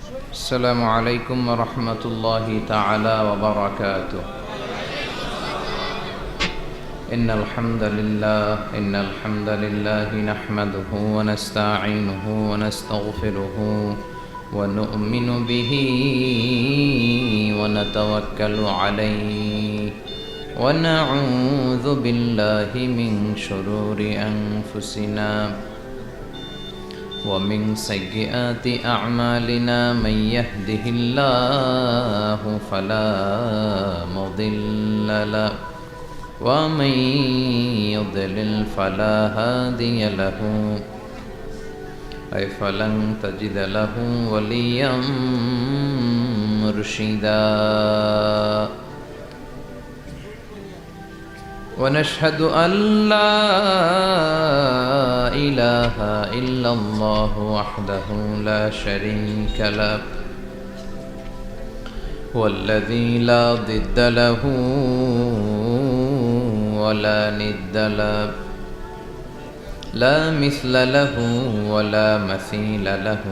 السلام عليكم ورحمة الله تعالى وبركاته. إن الحمد لله نحمده ونستعينه ونستغفره ونؤمن به ونتوكل عليه ونعوذ بالله من شرور أنفسنا ومن سيئات أعمالنا. من يهده الله فلا مضل له ومن يضلل فلا هادي له فلن تجد له وليا مرشدا. ونشهد أن لا إله إلا الله وحده لا شريك له والذي لا ضد له ولا ند له لا مثل له ولا مثيل له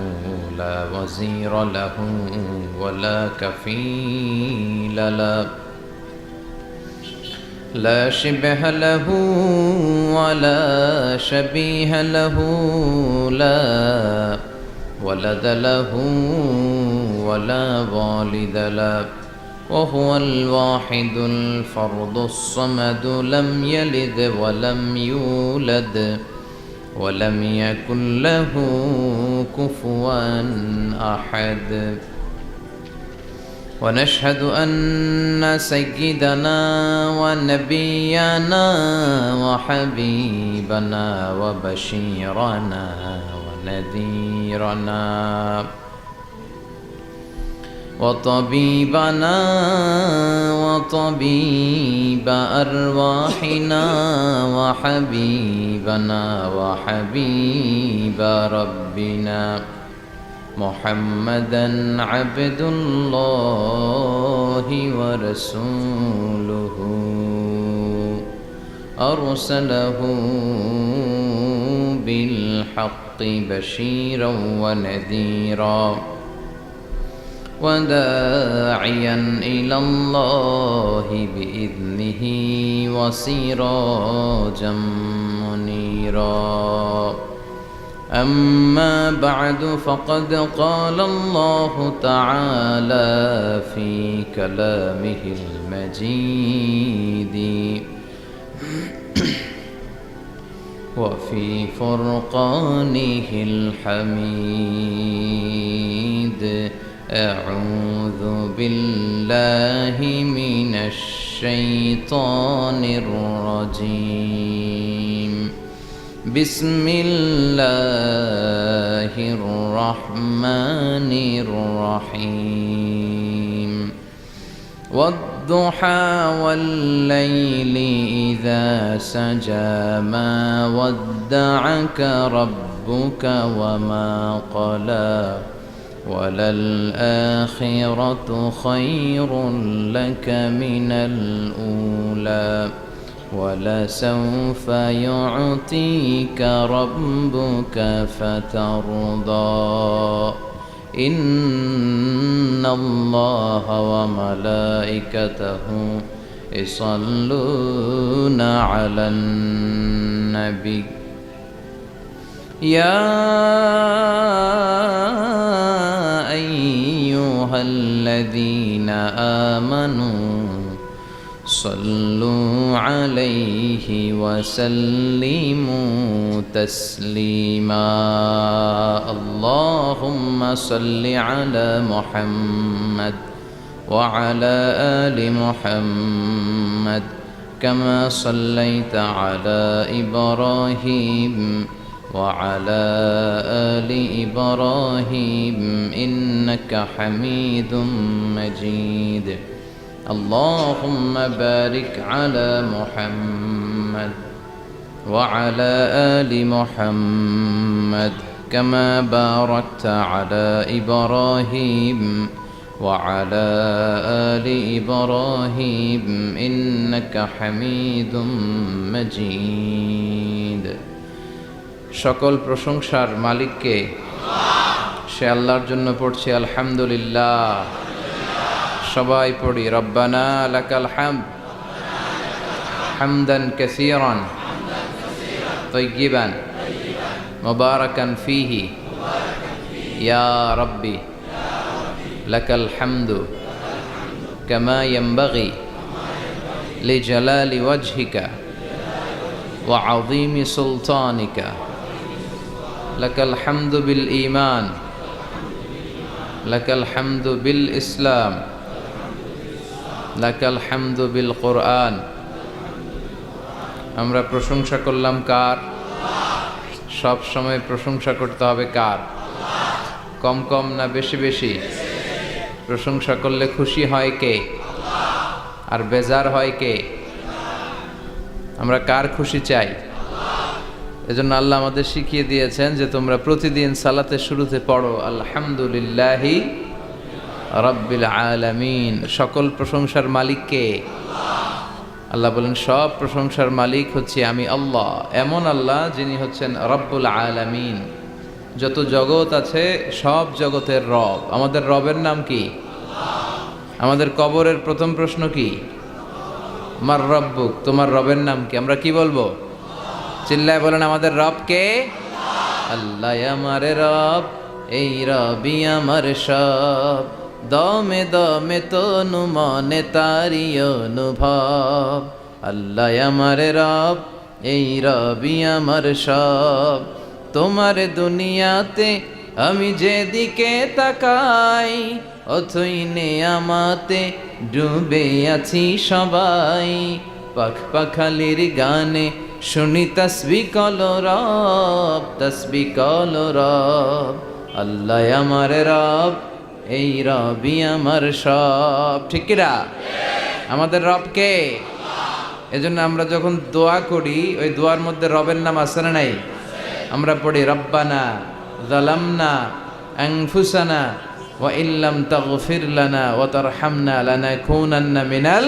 لا وزير له ولا كفيل له لا شبه له ولا شبيه له لا ولد له ولا والد له وهو الواحد الفرد الصمد لم يلد ولم يولد ولم يكن له كفوا أحد. ونشهد أن سيدنا ونبينا وحبيبنا وبشيرنا ونذيرنا وطبيبنا وطبيب أرواحنا وحبيبنا وحبيب ربنا محمدًا عبد الله ورسوله أرسله بالحق بشيرا ونذيرا وداعيا إلى الله بإذنه وسراجا منيرا. أما بعد فقد قال الله تعالى في كلامه المجيد وفي فرقانه الحميد. أعوذ بالله من الشيطان الرجيم. بسم الله الرحمن الرحيم. والضحى والليل إذا سجى ما ودعك ربك وما قلى وللآخرة خير لك من الأولى ولسوف يعطيك ربك فترضى. إن الله وملائكته يصلون على النبي يا أيها الذين آمنوا صلوا عليه وسلموا تسليما. اللهم صل على محمد وعلى آل محمد كما صليت على إبراهيم وعلى آل إبراهيم إنك حميد مجيد. اللهم بارك على محمد وعلى آل محمد كما باركت على إبراهيم وعلى آل إبراهيم إنك حميد مجيد। সকল প্রশংসার মালিককে, সে আল্লাহর জন্য পড়ছি আলহামদুলিল্লাহ। সবাই পড়ি রব্বানা লাকাল হামদ হামদান কাসীরান তাইয়্যিবান মুবারাকান ফীহি ইয়া রাব্বি লাকাল হামদু কামা ইয়ানবাগি লিজালালি ওয়াজহিকা ওয়া আযীমি সুলতানিকা লাকাল হামদু বিল ঈমান লাকাল হামদু বিল ইসলাম লাকাল হামদু বিল কোরআন। আমরা প্রশংসা করলাম কার? সব সময় প্রশংসা করতে হবে কার? কম কম না বেশি বেশি? প্রশংসা করলে খুশি হয় কে আর বেজার হয় কে? আমরা কার খুশি চাই? এজন্য আল্লাহ আমাদের শিখিয়ে দিয়েছেন যে তোমরা প্রতিদিন সালাতের শুরুতে পড়ো আলহামদুলিল্লাহি রাব্বিল আলামিন। সকল প্রশংসার মালিক কে? আল্লাহ বলেন সব প্রশংসার মালিক হচ্ছে আমি আল্লাহ, এমন আল্লাহ যিনি হচ্ছেন রব্বুল আলামিন। যত জগৎ আছে সব জগতের রব। আমাদের রবের নাম কি? আমাদের কবরের প্রথম প্রশ্ন কি? মার রব্বুক, তোমার রবের নাম কি? আমরা কি বলবো? চিল্লায় বলেন আমাদের রব কে? আল্লাহ আমার রব, এই রবি আমার সব, দমে দমে তনু মনে তারি অনুভব। আল্লাহ আমার রব, এই রবি আমার সব, তোমার দুনিয়াতে আমি যেদিকে তাকাই অথই নেয়ামতে ডুবে আছি সবাই। পাখ পাখালির গানে শুনি তসবিহ কলরব, তসবিহ কলরব। আল্লাহ আমার রব, এই রবি আমার সব। ঠিক কিনা? আমাদের রব কে? এজন্য আমরা যখন দোয়া করি ওই দোয়ার মধ্যে রবের নাম আছে না নাই? আমরা পড়ি রব্বানা যালামনা আনফুসানা ওয়া ইল্লাম তাগফির লানা ওয়া তারহামনা লানাকুনান্না মিনাল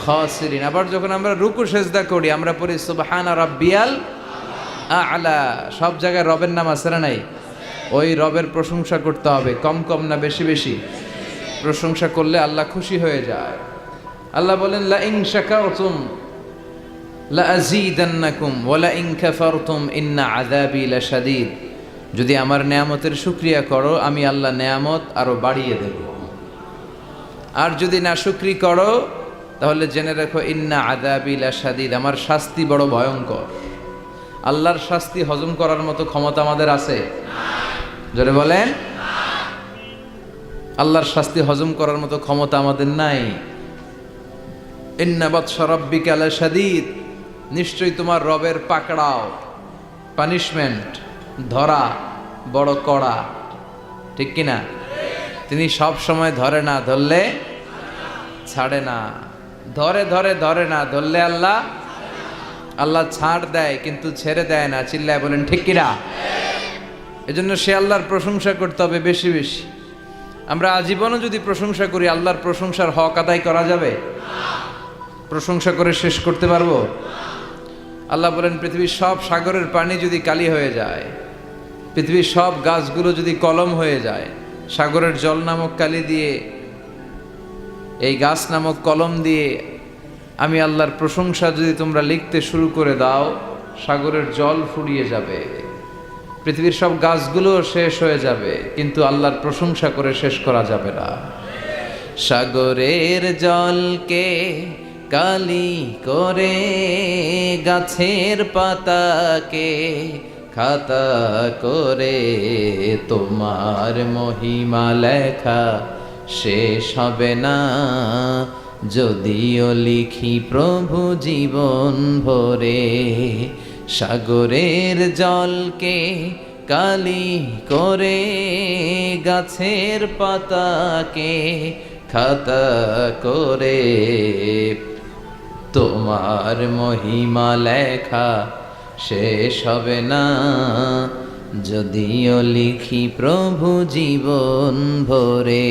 খাসিরিন। আবার যখন আমরা রুকু সেজদা করি আমরা পড়ি সুবহানা রাব্বিয়াল আ'লা। সব জায়গায় রবের নাম আছে না নাই? ওই রবের প্রশংসা করতে হবে, কম কম না বেশি বেশি? প্রশংসা করলে আল্লাহ খুশি হয়ে যায়। আল্লাহ বলেন লা ইন শাকারতুম লা আযীদান্নাকুম ওয়া লা ইন কাফারতুম ইন্না আযাবি লাশাদীদ। যদি আমার নেয়ামতের শুকরিয়া করো আমি আল্লাহ নেয়ামত আরো বাড়িয়ে দেব, আর যদি না শুকরি করো তাহলে জেনে রাখো ইন্না আযাবি লাশাদীদ, আমার শাস্তি বড় ভয়ঙ্কর। আল্লাহর শাস্তি হজম করার মতো ক্ষমতা আমাদের আছে? জোরে বলেন। আল্লাহর শাস্তি হজম করার মতো ক্ষমতা আমাদের নাই। ইন্না বাতশা রাব্বিকা লাশাদীদ, নিশ্চয়ই তোমার রবের পাকড়াও, পানিশমেন্ট, ধরা বড় কড়া। ঠিক কিনা? তিনি সব সময় ধরে না, ধরলে ছাড়ে না। ধরে ধরে ধরে না, ধরলে আল্লাহ আল্লাহ ছাড় দেয় কিন্তু ছেড়ে দেয় না। চিল্লায় বলেন ঠিক কিনা? এজন্য সে আল্লাহর প্রশংসা করতে হবে বেশি বেশি। আমরা আজীবনও যদি প্রশংসা করি আল্লাহর প্রশংসার হক আদায় করা যাবে? প্রশংসা করে শেষ করতে পারবো? আল্লাহ বলেন পৃথিবীর সব সাগরের পানি যদি কালি হয়ে যায়, পৃথিবীর সব গাছগুলো যদি কলম হয়ে যায়, সাগরের জল নামক কালি দিয়ে, এই গাছ নামক কলম দিয়ে আমি আল্লাহর প্রশংসা যদি তোমরা লিখতে শুরু করে দাও, সাগরের জল ফুরিয়ে যাবে, পৃথিবীর সব গাছগুলো শেষ হয়ে যাবে, কিন্তু আল্লাহর প্রশংসা করে শেষ করা যাবে না। সাগরের জলকে কালি করে গাছের পাতাকে খাতা করে তোমার মহিমা লেখা শেষ হবে না, যদিও লিখি প্রভু জীবন ভরে। সাগরের জলকে কালি করে গাছের পাতাকে খাতা করে তোমার মহিমা লেখা শেষ হবে না, যদিও লিখি প্রভু জীবন ভরে।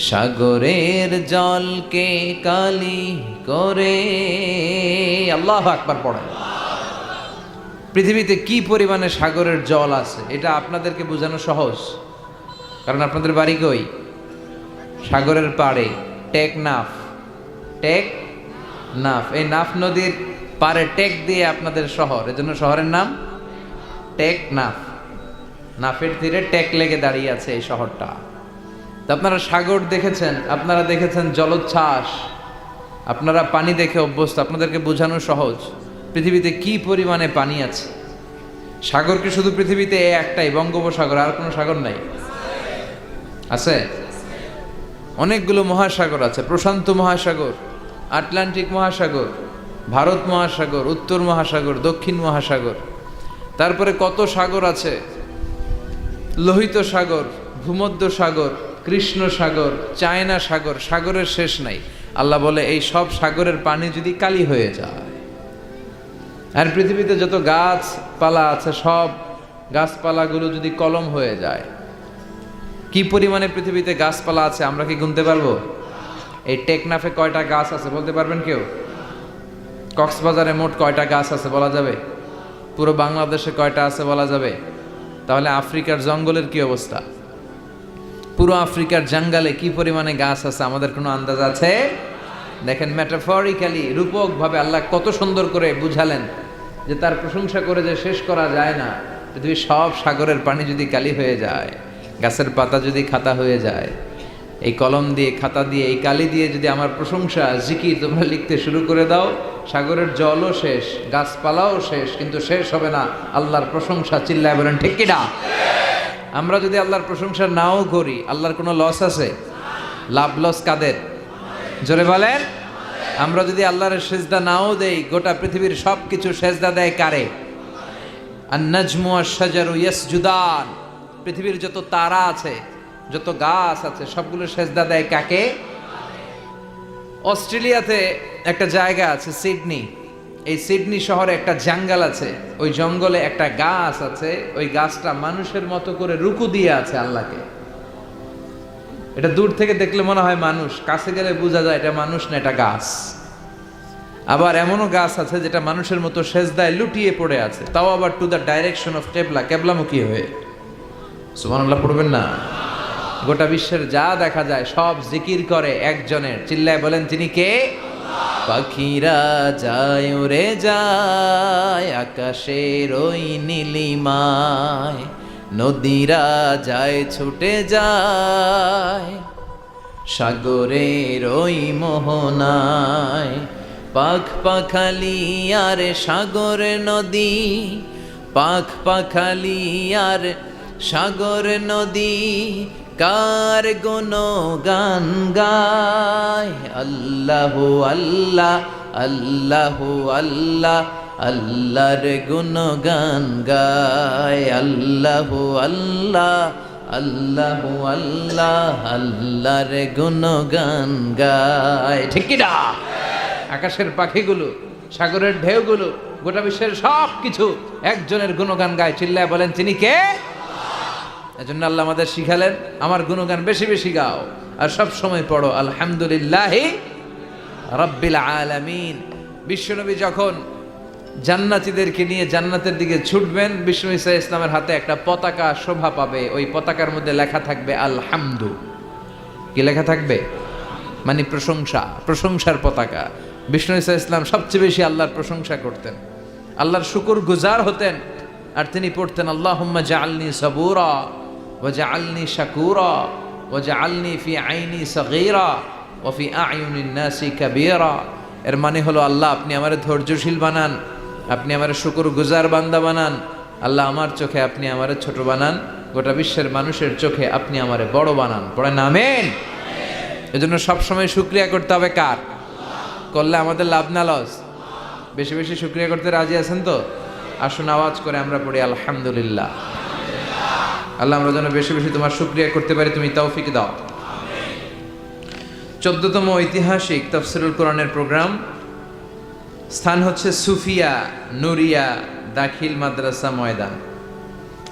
সাগরের জলকে কালি করে। আল্লাহু আকবার পড়েন। পৃথিবীতে কি পরিমাণে সাগরের জল আছে এটা আপনাদেরকে বোঝানো সহজ, কারণ আপনাদের বাড়ি কই? সাগরের পাড়ে। টেকনাফ। টেকনাফ, এই নাফ নদীর পাড়ে টেক দিয়ে আপনাদের শহর, এজন্য শহরের নাম টেকনাফ। নাফের তীরে টেক লেগে দাঁড়িয়ে আছে এই শহরটা। তো আপনারা সাগর দেখেছেন, আপনারা দেখেছেন জলোচ্ছ্বাস, আপনারা পানি দেখে অভ্যস্ত। আপনাদেরকে বোঝানো সহজ, পৃথিবীতে কি পরিমাণে পানি আছে। সাগর কি শুধু পৃথিবীতে একটাই, বঙ্গোপসাগর, আর কোনো সাগর নাই? আছে অনেকগুলো মহাসাগর আছে। প্রশান্ত মহাসাগর, আটলান্টিক মহাসাগর, ভারত মহাসাগর, উত্তর মহাসাগর, দক্ষিণ মহাসাগর। তারপরে কত সাগর আছে, লোহিত সাগর, ভূমধ্য সাগর, কৃষ্ণ সাগর, চায়না সাগর, সাগরের শেষ নাই। আল্লাহ বলে এই সব সাগরের পানি যদি কালি হয়ে যায়, আর পৃথিবীতে যত গাছপালা আছে সব গাছপালাগুলো যদি কলম হয়ে যায়, কি পরিমাণে পৃথিবীতে গাছপালা আছে আমরা কি গুনতে পারবো? এই টেকনাফে কয়টা গাছ আছে বলতে পারবেন কেউ? কক্সবাজারে মোট কয়টা গাছ আছে বলা যাবে? পুরো বাংলাদেশে কয়টা আছে বলা যাবে? তাহলে আফ্রিকার জঙ্গলের কি অবস্থা? পুরো আফ্রিকার জঙ্গলে কি পরিমাণে গাছ আছে আমাদের কোনো আন্দাজ আছে? দেখেন, মেটাফরিক্যালি, রূপকভাবে আল্লাহ কত সুন্দর করে বুঝালেন যে তার প্রশংসা করে যে শেষ করা যায় না। পৃথিবীর সব সাগরের পানি যদি কালি হয়ে যায়, গাছের পাতা যদি খাতা হয়ে যায়, এই কলম দিয়ে, খাতা দিয়ে, এই কালি দিয়ে যদি আমার প্রশংসা, জিকির তোমরা লিখতে শুরু করে দাও, সাগরের জলও শেষ, গাছপালাও শেষ, কিন্তু শেষ হবে না আল্লাহর প্রশংসা। চিল্লায় বলেন ঠিক কিনা? আমরা যদি আল্লাহর প্রশংসা নাও করি, আল্লাহর কোনো লস আছে? লাভ লস কাদের? জোরে বলেন। আমরা যদি আল্লাহর সেজদা নাও দেই, গোটা পৃথিবীর সব কিছু সেজদা দেয় কারে? আন-নাজমু ওয়াশ-শাজারু ইয়াসজুদান। পৃথিবীর যত তারা আছে, যত গাছ আছে, সবগুলো সেজদা দেয় কাকে? অস্ট্রেলিয়াতে একটা জায়গা আছে সিডনি, এই সিডনি শহরে একটা জঙ্গল আছে, ওই জঙ্গলে একটা গাছ আছে, ওই গাছটা মানুষের মতো করে রুকু দিয়ে আছে আল্লাহকে। এটা দূর থেকে দেখলে মনে হয় মানুষ, কাছে গেলে বোঝা যায় এটা মানুষ না, এটা গাছ। আবার এমনও গাছ আছে যেটা মানুষের মতো সেজদায় লুটিয়ে পড়ে আছে, তাও আবার টু দ্য ডাইরেকশন অফ কেবলা, কেবলামুখী হয়ে। সুবহানাল্লাহ পড়বেন না? গোটা বিশ্বের যা দেখা যায় সব জিকির করে একজনের। চিল্লায় বলেন তিনি কে? পাখিরা যায় উড়ে যায় আকাশের ওই নীলিমায়, নদীরা যায় ছুটে যায় সাগরের ওই মোহনায়। পাখ পাখালি আর সাগর নদী, পাখ পাখালি আর সাগর নদী, কার গুণগান গায়। আল্লাহ আল্লাহ আল্লাহ আল্লাহ, আল্লাহর গুণগান গায়। আল্লাহ আল্লাহ আল্লাহ আল্লাহ, আল্লাহর গুণগান গায়। ঠিক কি না? আকাশের পাখিগুলো, সাগরের ঢেউগুলো, গোটা বিশ্বের সব কিছু একজনের গুণগান গায়। চিল্লায় বলেন তিনি কে? এজন্য আল্লাহ আমাদের শিখালেন আমার গুণগান বেশি বেশি গাও, আর সব সময় পড়ো আলহামদুলিল্লাহি রাব্বিল আলামিন। বিশ্বনবী যখন জান্নাতীদেরকে নিয়ে জান্নাতের দিকে ছুটবেন, বিশ্বনবী সাল্লাল্লাহু আলাইহি ইসলামের হাতে একটা পতাকা শোভা পাবে। ওই পতাকার মধ্যে লেখা থাকবে আলহামদু। কি লেখা থাকবে? মানে প্রশংসা, প্রশংসার পতাকা। বিশ্বনবী সাল্লাল্লাহু আলাইহি ইসলাম সবচেয়ে বেশি আল্লাহর প্রশংসা করতেন, আল্লাহর শুকর গুজার হতেন। আর তিনি পড়তেন আল্লাহুম্মা জাআলনি সাবুরা ওয়া জাআলনি শাকুরা ওয়া জাআলনি ফি আইনি সাগীরা ওয়া ফি আ'য়ুনিন নাসি কাবীরা। এর মানে হলো আল্লাহ আপনি আমারে ধৈর্যশীল বানান, আপনি আমারে শুকর গুজার বান্দা বানান। আল্লাহ আমার চোখে আপনি আমারে ছোট বানান, গোটা বিশ্বের মানুষের চোখে আপনি আমারে বড় বানান। পড়েন আমিন। এজন্য সবসময় শুকরিয়া করতে হবে কার? করলে আমাদের লাভ না লস? বেশি বেশি শুকরিয়া করতে রাজি আছেন তো? আসুন আওয়াজ করে আমরা পড়ি আলহামদুলিল্লাহ। আল্লাহ আমরা যেন বেশি বেশি তোমার শুকরিয়া করতে পারি, তুমি তৌফিক দাও। 14তম ঐতিহাসিক তাফসীরুল কোরআনের প্রোগ্রাম। স্থান হচ্ছে সুফিয়া নুরিয়া দাখিল মাদ্রাসা ময়দান।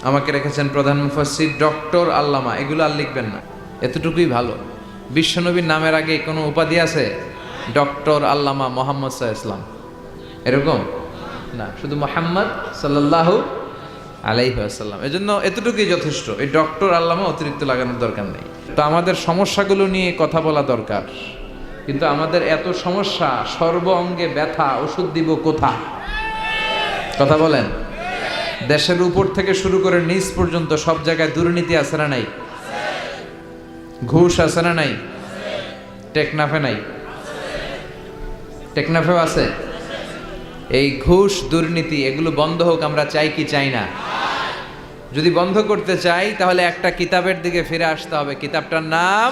আমাকে রেখেছেন প্রধান মুফাসসির ডক্টর আল্লামা। এগুলো আর লিখবেন না, এতটুকুই ভালো। বিশ্বনবীর নামের আগে কোনো উপাধি আছে? ডক্টর আল্লামা মোহাম্মদ সাল্লাল্লাহু আলাইহি ওয়াসাল্লাম, এরকম না, শুধু মুহাম্মদ সাল্লাল্লাহু আলাইহি ওয়াসাল্লাম। এজন্য এতটুকুই যথেষ্ট, এই ডক্টর আল্লামা অতিরিক্ত লাগানোর দরকার নেই। তো আমাদের সমস্যাগুলো নিয়ে কথা বলা দরকার, কিন্তু আমাদের এত সমস্যা, সর্ব অঙ্গে ব্যথা, ওষুধ দিব কোথা? কথা বলেন। দেশের উপর থেকে শুরু করে নিচ পর্যন্ত সব জায়গায় দুর্নীতি আছে না নাই? ঘুষ আছে না নাই? টেকনাফে নাই? টেকনাফেও আছে। এই ঘুষ দুর্নীতি এগুলো বন্ধ হোক, আমরা চাই কি চাই না? যদি বন্ধ করতে চাই তাহলে একটা কিতাবের দিকে ফিরে আসতে হবে। কিতাবটার নাম,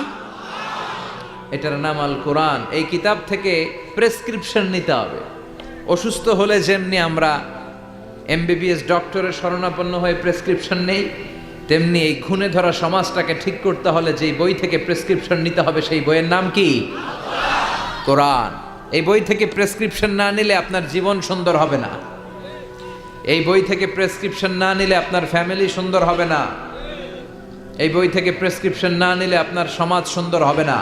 এটার নাম আল কোরআন। এই কিতাব থেকে প্রেসক্রিপশন নিতে হবে। অসুস্থ হলে যেমনি আমরা এমবিবিএস ডক্টরের শরণাপন্ন হয়ে প্রেসক্রিপশন নেই, তেমনি এই ঘুণে ধরা সমাজটাকে ঠিক করতে হলে যেই বই থেকে প্রেসক্রিপশন নিতে হবে সেই বইয়ের নাম কি? কোরআন। এই বই থেকে প্রেসক্রিপশন না নিলে আপনার জীবন সুন্দর হবে না। এই বই থেকে প্রেসক্রিপশন না নিলে আপনার ফ্যামিলি সুন্দর হবে না। এই বই থেকে প্রেসক্রিপশন না নিলে আপনার সমাজ সুন্দর হবে না।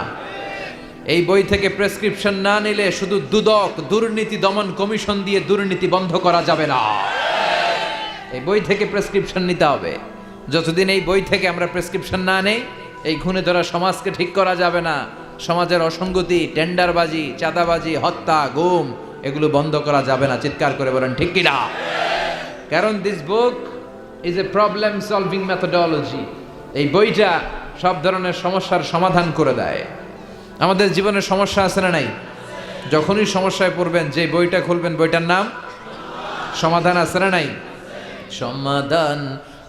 এই বই থেকে প্রেসক্রিপশন না নিলে শুধু দুদক, দুর্নীতি দমন কমিশন দিয়ে দুর্নীতি বন্ধ করা যাবে না। এই বই থেকে প্রেসক্রিপশন নিতে হবে। যতদিন এই বই থেকে আমরা প্রেসক্রিপশন না নেই, এই ঘুণে ধরা সমাজকে ঠিক করা যাবে না। সমাজের অসঙ্গতি, টেন্ডারবাজি, চাঁদাবাজি, হত্যা, গুম এগুলো বন্ধ করা যাবে না। চিৎকার করে বলেন ঠিক কিনা? কারণ this book is a problem solving methodology. এই বইটা সব ধরনের সমস্যার সমাধান করে দেয়। আমাদের জীবনে সমস্যা আছে না নাই? যখনই সমস্যায় পড়বেন, যে বইটা খুলবেন বইটার নাম সমাধান আছে না নাই? সমাধান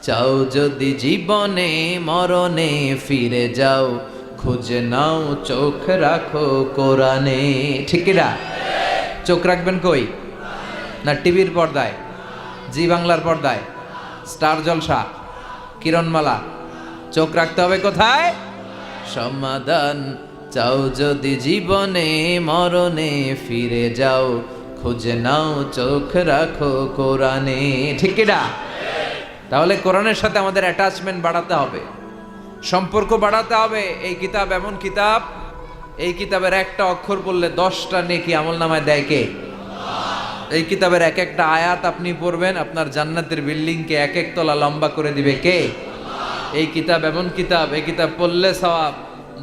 চাও যদি জীবনে, মরণে ফিরে যাও, খুঁজে নাও চোখ রাখো কোরআনে। ঠিক কিনা? চোখ রাখবেন কই? না টিভির পর্দায়, জি বাংলার পর্দায়, স্টার জলসা, কিরণমালা? চোখ রাখতে হবে কোথায়? সমাধান চাও যদি জীবনে, মরণে ফিরে যাও, খুঁজে নাও চোখ রাখো কোরআনে। ঠিক কিনা? তাহলে কোরআনের সাথে আমাদের অ্যাটাচমেন্ট বাড়াতে হবে, সম্পর্ক বাড়াতে হবে। এই কিতাব এমন কিতাব, এই কিতাবের একটা অক্ষর পড়লে 10টা নেকি আমলনামায় দেয় কে? এই কিতাবের এক একটা আয়াত আপনি পড়বেন, আপনার জান্নাতের বিল্ডিংকে এক এক তলা লম্বা করে দিবে কে? এই কিতাব এমন কিতাব, এই কিতাব পড়লে সওয়াব,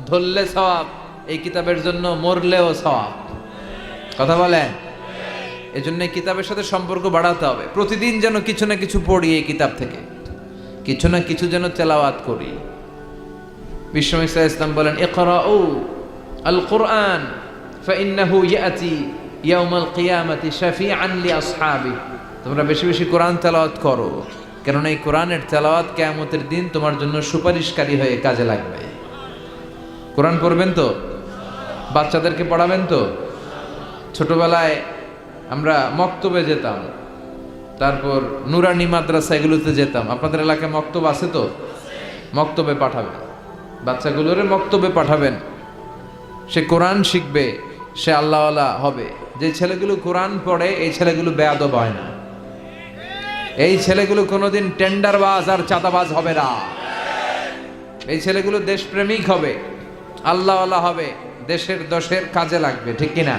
ধরলে সওয়াব, এই কিতাবের জন্য মরলেও সওয়াব। কথা বলেন। এই জন্য কিতাবের সাথে সম্পর্ক বাড়াতে হবে। প্রতিদিন যেন কিছু না কিছু পড়ি এই কিতাব থেকে, কিছু না কিছু যেন তেলাওয়াত করি। বিশ্বনবী সাল্লাল্লাহু আলাইহি ওয়াসাল্লাম বলেন, ইকরাউ আল কোরআন ফাইন্নাহু ইয়াতি ইয়াউমাল কিয়ামাতি শাফিআন লিআসহাবি। তোমরা বেশি বেশি কোরআন তেলাওয়াত করো, কারণ এই কোরআনের তেলাওয়াত কিয়ামতের দিন তোমার জন্য সুপারিশকারী হয়ে কাজে লাগবে। কোরআন পড়বেন তো? বাচ্চাদেরকে পড়াবেন তো? ছোটবেলায় আমরা মক্তবে যেতাম, তারপর নুরানি মাদ্রাসা এগুলোতে যেতাম। আপনাদের এলাকায় মক্তব আছে তো? মক্তবে পাঠাবেন, বাচ্চাগুলোরে মক্তবে পাঠাবেন। সে কোরআন শিখবে, সে আল্লাহওয়ালা হবে। যে ছেলেগুলো কোরআন পড়ে এই ছেলেগুলো বেয়াদব হয় না। এই ছেলেগুলো কোনোদিন টেন্ডারবাজ আর চাঁদাবাজ হবে না। এই ছেলেগুলো দেশপ্রেমিক হবে, আল্লাহওয়ালা হবে, দেশের দশের কাজে লাগবে। ঠিক কিনা?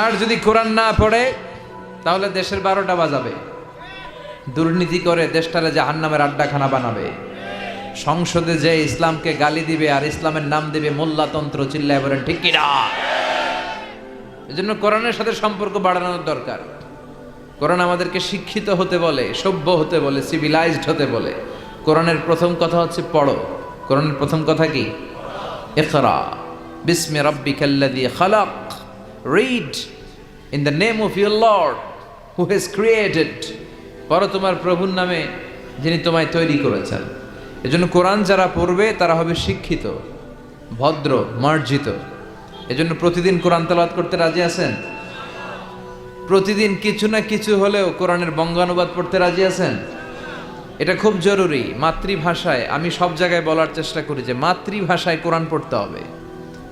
আর যদি কোরআন না পড়ে তাহলে দেশের 12টা বাজাবে, দুর্নীতি করে দেশটারে জাহান্নামের আড্ডাখানা বানাবে। সংসদে যে ইসলামকে গালি দিবে আর ইসলামের নাম দিবে মোল্লাতন্ত্র, চিল্লায় বলেন ঠিক কিনা? এজন্য কোরআনের সাথে সম্পর্ক বাড়ানোর দরকার। কোরআন আমাদেরকে শিক্ষিত হতে বলে, সভ্য হতে বলে, সিভিলাইজড হতে বলে। কোরআনের প্রথম কথা হচ্ছে পড়ো। কোরআনের প্রথম কথা কি? ইকরা বিসমি রাব্বিকাল্লাযী খালাক। Read in the name of your Lord who has created. পড়ো তোমার প্রভুর নামে যিনি তোমায় তৈরি করেছেন। এজন্য কোরআন যারা পড়বে তারা হবে শিক্ষিত, ভদ্র, মার্জিত। এজন্য প্রতিদিন কোরআন তেলাওয়াত করতে রাজি আছেন? প্রতিদিন কিছু না কিছু হলেও কোরআনের বঙ্গানুবাদ পড়তে রাজি আছেন? এটা খুব জরুরি। মাতৃভাষায়, আমি সব জায়গায় বলার চেষ্টা করি যে মাতৃভাষায় কোরআন পড়তে হবে,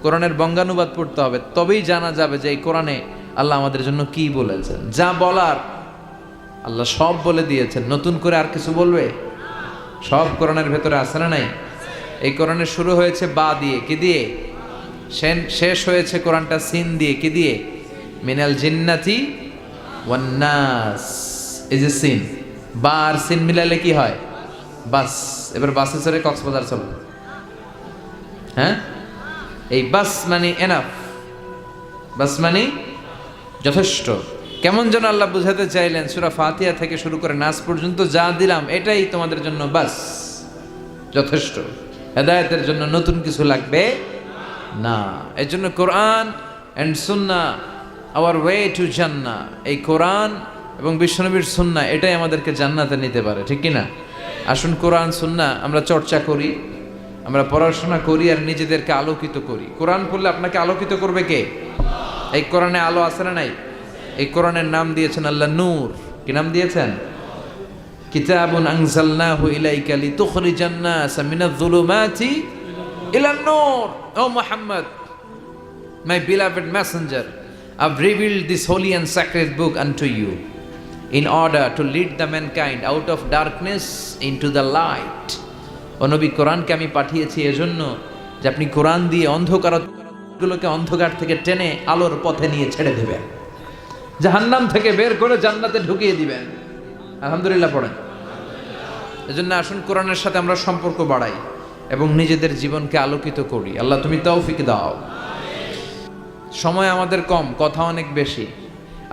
কোরআনের বঙ্গানুবাদ পড়তে হবে। তবেই জানা যাবে যে এই কোরআনে আল্লাহ আমাদের জন্য কি বলেছেন। যা বলার আল্লাহ সব বলে দিয়েছেন, নতুন করে আর কিছু বলবে? সব কোরআনের ভেতরে আছে না নাই? এই কোরআনের শুরু হয়েছে বা দিয়ে, কি দিয়ে? শেষ হয়েছে কোরআনটা সিন দিয়ে, কি দিয়ে? মিনাল জিন্নাতি ওয়ান নাস। এই যে সিন, বা আর সিন মিলালে কি হয়? বাস। এবার বাসে চড়ে কক্সবাজার চলো। হ্যাঁ, এই বাস মানে এনাফ, বাস মানে যথেষ্ট। কেমন যেন আল্লাহ বুঝাতে চাইলেন সূরা ফাতিহা থেকে শুরু করে নাস পর্যন্ত যা দিলাম এটাই তোমাদের জন্য বাস, যথেষ্ট। হেদায়েতের জন্য নতুন কিছু লাগবে না। এই জন্য কোরআন and Sunnah hour way to জান্নাহ। এই কোরআন এবং বিশ্বনবীর সুন্নাহ এটাই আমাদেরকে জান্নাতে নিতে পারে, ঠিক কি না? আসুন কোরআন সুন্নাহ আমরা চর্চা করি, আমরা পড়াশোনা করি আর নিজেদেরকে আলোকিত করি। কোরআন পড়লে আপনাকে আলোকিত করবে কে? এই কোরআনে আলো আছে না নাই? এই কোরআনের নাম দিয়েছেন আল্লাহ নূর। কি নাম দিয়েছেন? কিতাবুন আনজালনাহু ইলাইকা লিতুখরিজান নাস মিনাজ-যুলুমাতি ইলান নূর। ও Muhammad, my beloved messenger, I've revealed this holy and sacred book unto you in order to lead the mankind out of darkness into the light. ও নবী, কোরআনকে আমি পাঠিয়েছি এজন্য যে আপনি কোরআন দিয়ে অন্ধকারগুলোকে অন্ধকার থেকে টেনে আলোর পথে নিয়ে ছেড়ে দেবেন, জাহান্নাম থেকে বের করে জান্নাতে ঢুকিয়ে দিবেন। আলহামদুলিল্লাহ পড়েন। এজন্য আসুন কোরআনের সাথে আমরা সম্পর্ক বাড়াই এবং নিজেদের জীবনকে আলোকিত করি। আল্লাহ তুমি তৌফিক দাও। সময় আমাদের কম, কথা অনেক বেশি,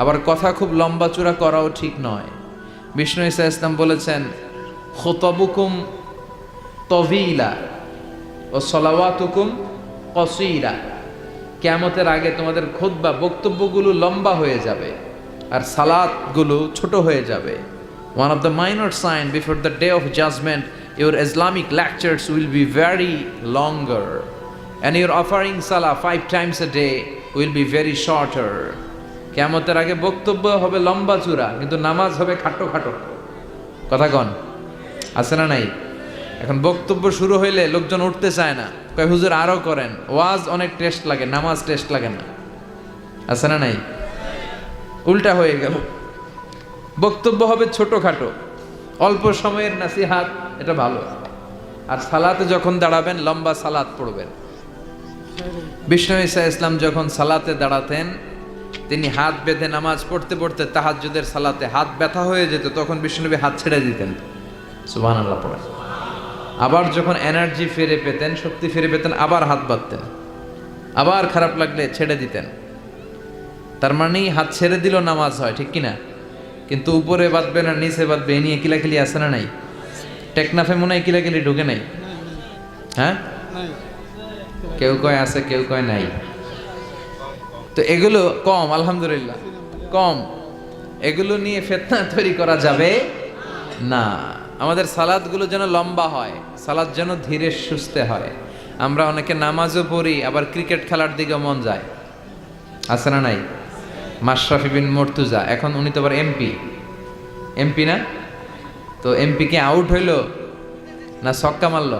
আবার কথা খুব লম্বা চূড়া করাও ঠিক নয়। বিষ্ণু ঈসা ইসলাম বলেছেন, খুতাবুকুম তভিলা ও সলাওয়াতুকুম কসীরা। কিয়ামতের আগে তোমাদের খুতবা বক্তব্যগুলো লম্বা হয়ে যাবে আর সালাতগুলো ছোট হয়ে যাবে। One of the minor sign before the day of judgment, your Islamic lectures will be very longer and your offering salah 5 times a day will be very shorter. কিয়ামতের আগে বক্তব্য হবে লম্বা চূড়া, কিন্তু নামাজ হবে খাটো খাটো। কথা কন, আছে না নাই? এখন বক্তব্য শুরু হইলে লোকজন উঠতে চায় না, কয় হুজুর আরো করেন। ওয়াজ অনেক টেস্ট লাগে, নামাজ টেস্ট লাগে না। আছে না নাই? উল্টা হয়ে গেল। বক্তব্য হবে ছোটখাটো, অল্প সময়ের নাসিহাত, এটা ভালো। আর সালাতে যখন দাঁড়াবেন লম্বা সালাত পড়বেন। বিষ্ণু ঈসা ইসলাম যখন সালাতে দাঁড়াতেন তিনি হাত বেঁধে নামাজ পড়তে পড়তে তাহাজ্জুদের সালাতে হাত ব্যথা হয়ে যেত, তখন বিষ্ণুনবী হাত ছেড়ে দিতেন। সুবহানাল্লাহ পড়েন। আবার যখন এনার্জি ফিরে পেতেন, শক্তি ফিরে পেতেন, আবার হাত বাঁধতেন, আবার খারাপ লাগলে ছেড়ে দিতেন। তার মানে হাত ছেড়ে দিল নামাজ হয়, ঠিক কিনা? কিন্তু উপরে বাঁধবে না নিচে বাঁধবে, এ নিয়ে কিলাকিলি আছে না নাই? টেকনাফে মনে হয় কিলাকিলি ঢুকে নাই। হ্যাঁ, কেউ কয় আছে, কেউ কয় নাই। তো এগুলো কম, আলহামদুলিল্লাহ কম। এগুলো নিয়ে ফিতনা তৈরি করা যাবে না। আমাদের সালাদগুলো যেন লম্বা হয়, সালাদ যেন ধীরে সুস্থে হয়। আমরা অনেকে নামাজও পড়ি, আবার ক্রিকেট খেলার দিকে মন যায়। আছে না নাই? মাশরাফি বিন মুর্তজা, এখন উনি তো আবার এমপি না? তো এমপি কি আউট হইল না ছক্কা মারল?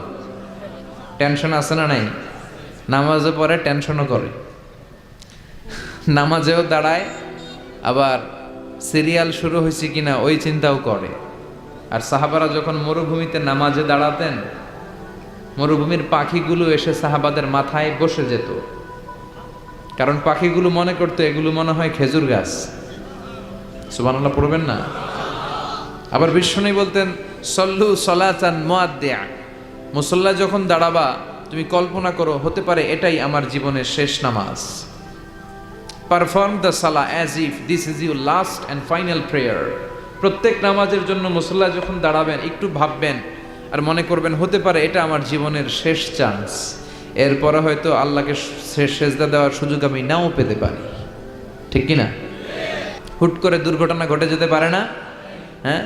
টেনশন আছে না নাই? নামাজও পড়ে, টেনশনও করে, নামাজেও দাঁড়ায়, আবার সিরিয়াল শুরু হয়েছে কিনা ওই চিন্তাও করে। আর সাহাবারা যখন মরুভূমিতে নামাজে দাঁড়াতেন, মরুভূমির পাখিগুলো এসে সাহাবাদের মাথায় বসে যেত, কারণ পাখিগুলো মনে করতো এগুলো মনে হয় খেজুর গাছ। সুবহানাল্লাহ পড়বেন না? আবার বিষ্ণু বলতেন, সল্লু সলাতান মুআদ্দিয়া, মুসল্লা যখন দাঁড়াবা তুমি কল্পনা করো হতে পারে এটাই আমার জীবনের শেষ নামাজ। Perform the Salah as if this is your last and final prayer. প্রত্যেক নামাজের জন্য মুসল্লা যখন দাঁড়াবেন একটু ভাববেন আর মনে করবেন হতে পারে এটা আমার জীবনের শেষ চান্স। এরপরে হয়তো আল্লাহকে সেজদা দেওয়ার সুযোগ আমি নাও পেতে পারি, ঠিক কিনা? হুট করে দুর্ঘটনা ঘটে যেতে পারে না? হ্যাঁ,